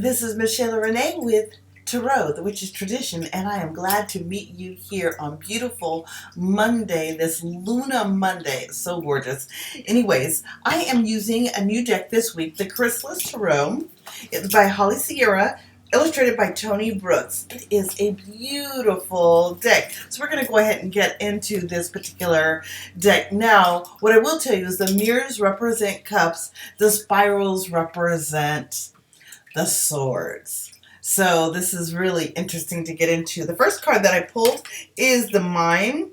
This is Michaela Rena with Tarot, the Witch's Tradition, and I am glad to meet you here on beautiful Monday, this Luna Monday. It's so gorgeous. Anyways, I am using a new deck this week, the Chrysalis Tarot. It's by Holly Sierra, illustrated by Tony Brooks. It is a beautiful deck. So we're going to go ahead and get into this particular deck. Now, what I will tell you is the mirrors represent cups, the spirals represent the swords. So this is really interesting to get into. The first card that I pulled is the Mime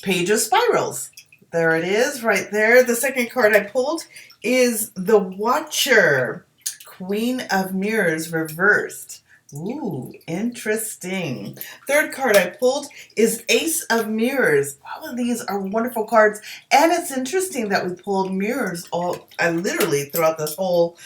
Page of Spirals. There it is right there. The second card I pulled is the Watcher, Queen of Mirrors reversed. Ooh, interesting. Third card I pulled is Ace of Mirrors. All of these are wonderful cards, and it's interesting that we pulled mirrors literally throughout this whole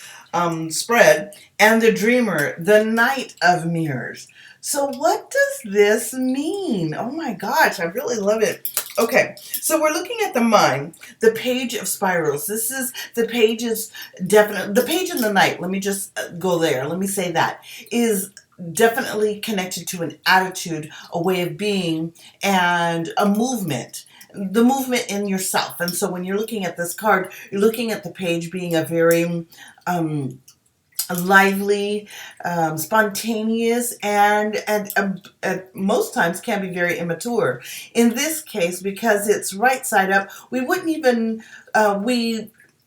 spread. And the Dreamer, the Knight of Mirrors. So what does this mean? Oh my gosh, I really love it. Okay, so we're looking at the Mime, the Page of Spirals. This is the page is definitely, the Page in the Night, let me just go there. Let me say that, is definitely connected to an attitude, a way of being, and a movement. The movement in yourself. And so when you're looking at this card, you're looking at the page being a very lively, spontaneous, and at most times can be very immature. In this case, because it's right side up, we wouldn't even,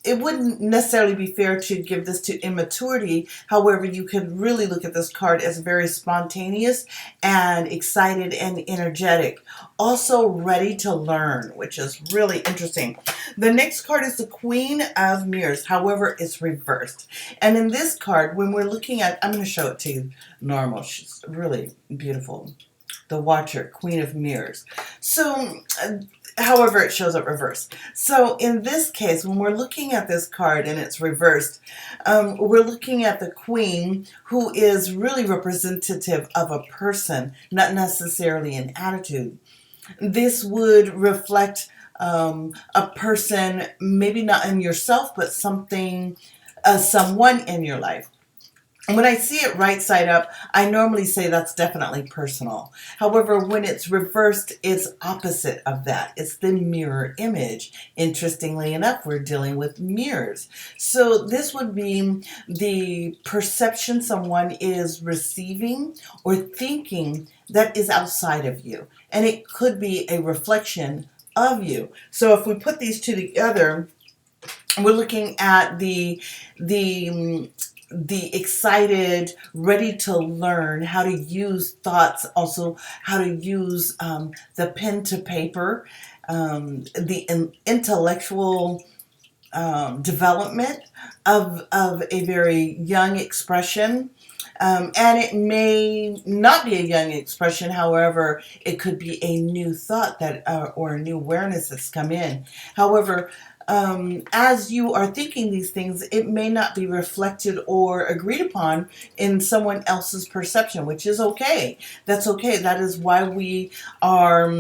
it wouldn't necessarily be fair to give this to immaturity. However, you could really look at this card as very spontaneous and excited and energetic. Also ready to learn, which is really interesting. The next card is the Queen of Mirrors. However, it's reversed. And in this card, when we're looking at, I'm going to show it to you normal. She's really beautiful. The Watcher, Queen of Mirrors. So, however, it shows up reversed. So in this case, when we're looking at this card and it's reversed, we're looking at the Queen, who is really representative of a person, not necessarily an attitude. This would reflect a person, maybe not in yourself, but something, someone in your life. And when I see it right side up, I normally say that's definitely personal. However, when it's reversed, it's opposite of that. It's the mirror image. Interestingly enough, we're dealing with mirrors. So this would be the perception someone is receiving or thinking that is outside of you. And it could be a reflection of you. So if we put these two together, we're looking at the excited, ready to learn how to use thoughts, also how to use the pen to paper, the intellectual development of a very young expression. And it may not be a young expression, however, it could be a new thought that or a new awareness that's come in. However, as you are thinking these things, it may not be reflected or agreed upon in someone else's perception, which is okay. That's okay. That is why we are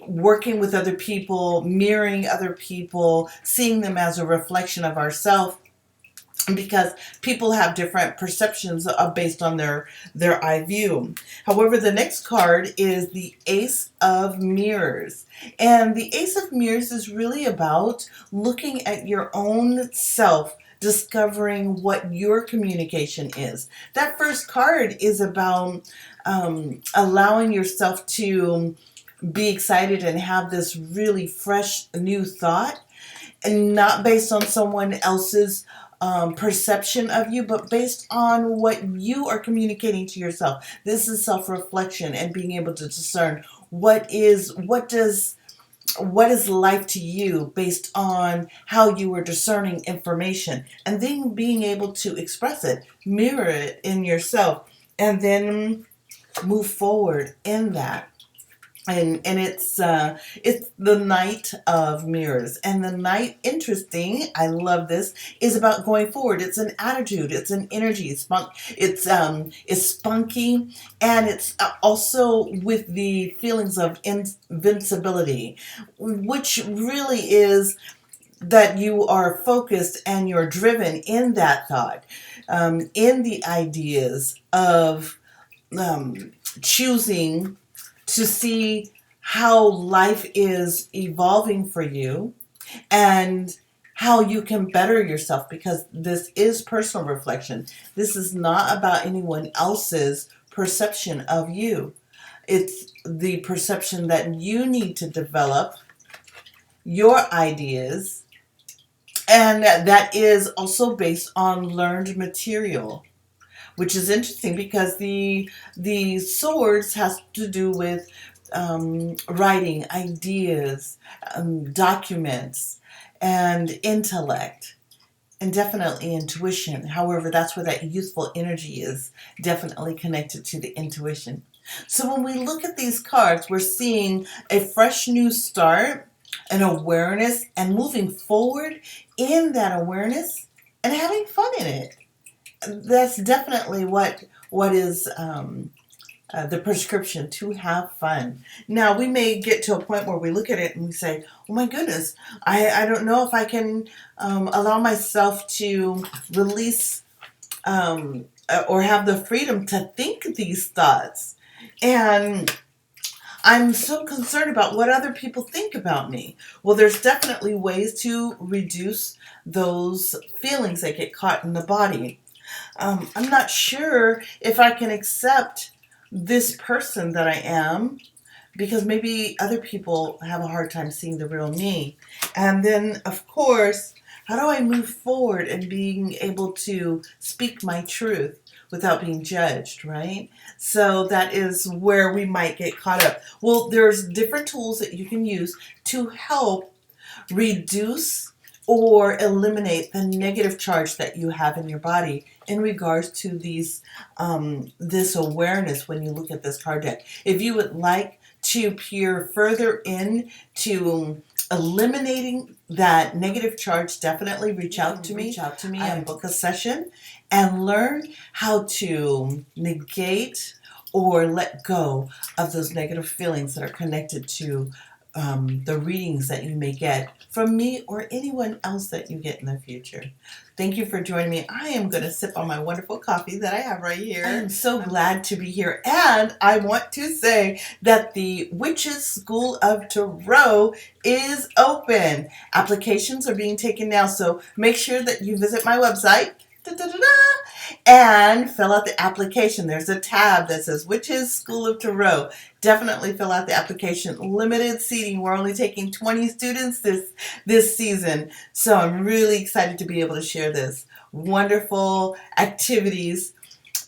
working with other people, mirroring other people, seeing them as a reflection of ourselves. Because people have different perceptions based on their eye view. However, the next card is the Ace of Mirrors. And the Ace of Mirrors is really about looking at your own self, discovering what your communication is. That first card is about allowing yourself to be excited and have this really fresh new thought, and not based on someone else's perception of you, but based on what you are communicating to yourself. This is self-reflection and being able to discern what is life to you based on how you are discerning information, and then being able to express it, mirror it in yourself, and then move forward in that. And it's the Knight of Mirrors. And the Knight, interesting, I love this, is about going forward. It's an attitude, it's an energy, it's spunky, and it's also with the feelings of invincibility, which really is that you are focused and you're driven in that thought. in the ideas of choosing to see how life is evolving for you and how you can better yourself, because this is personal reflection. This is not about anyone else's perception of you. It's the perception that you need to develop your ideas, and that is also based on learned material, which is interesting because the swords has to do with writing ideas, documents, and intellect, and definitely intuition. However, that's where that youthful energy is definitely connected to the intuition. So when we look at these cards, we're seeing a fresh new start, an awareness, and moving forward in that awareness and having fun in it. That's definitely what is the prescription, to have fun. Now, we may get to a point where we look at it and we say, oh my goodness, I don't know if I can allow myself to release or have the freedom to think these thoughts. And I'm so concerned about what other people think about me. Well, there's definitely ways to reduce those feelings that get caught in the body. I'm not sure if I can accept this person that I am, because maybe other people have a hard time seeing the real me. And then, of course, how do I move forward and being able to speak my truth without being judged, right? So that is where we might get caught up. Well, there's different tools that you can use to help reduce or eliminate the negative charge that you have in your body in regards to these this awareness when you look at this card deck. If you would like to peer further in to eliminating that negative charge, definitely reach out to me and book a session and learn how to negate or let go of those negative feelings that are connected to the readings that you may get from me or anyone else that you get in the future. Thank you for joining me. I am going to sip on my wonderful coffee that I have right here. I am so glad to be here. And I want to say that the Witches School of Tarot is open. Applications are being taken now, so make sure that you visit my website. And fill out the application. There's a tab that says Witches School of Tarot. Definitely fill out the application. Limited seating. We're only taking 20 students this season. So I'm really excited to be able to share this. Wonderful activities,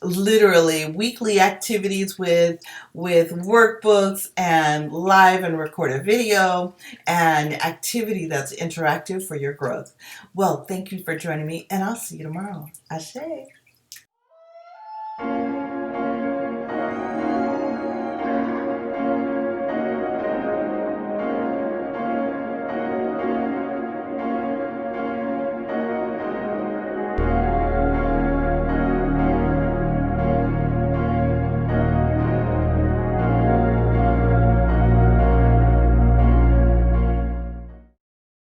literally weekly activities with workbooks and live and recorded video and activity that's interactive for your growth. Well, thank you for joining me, and I'll see you tomorrow. Ashe.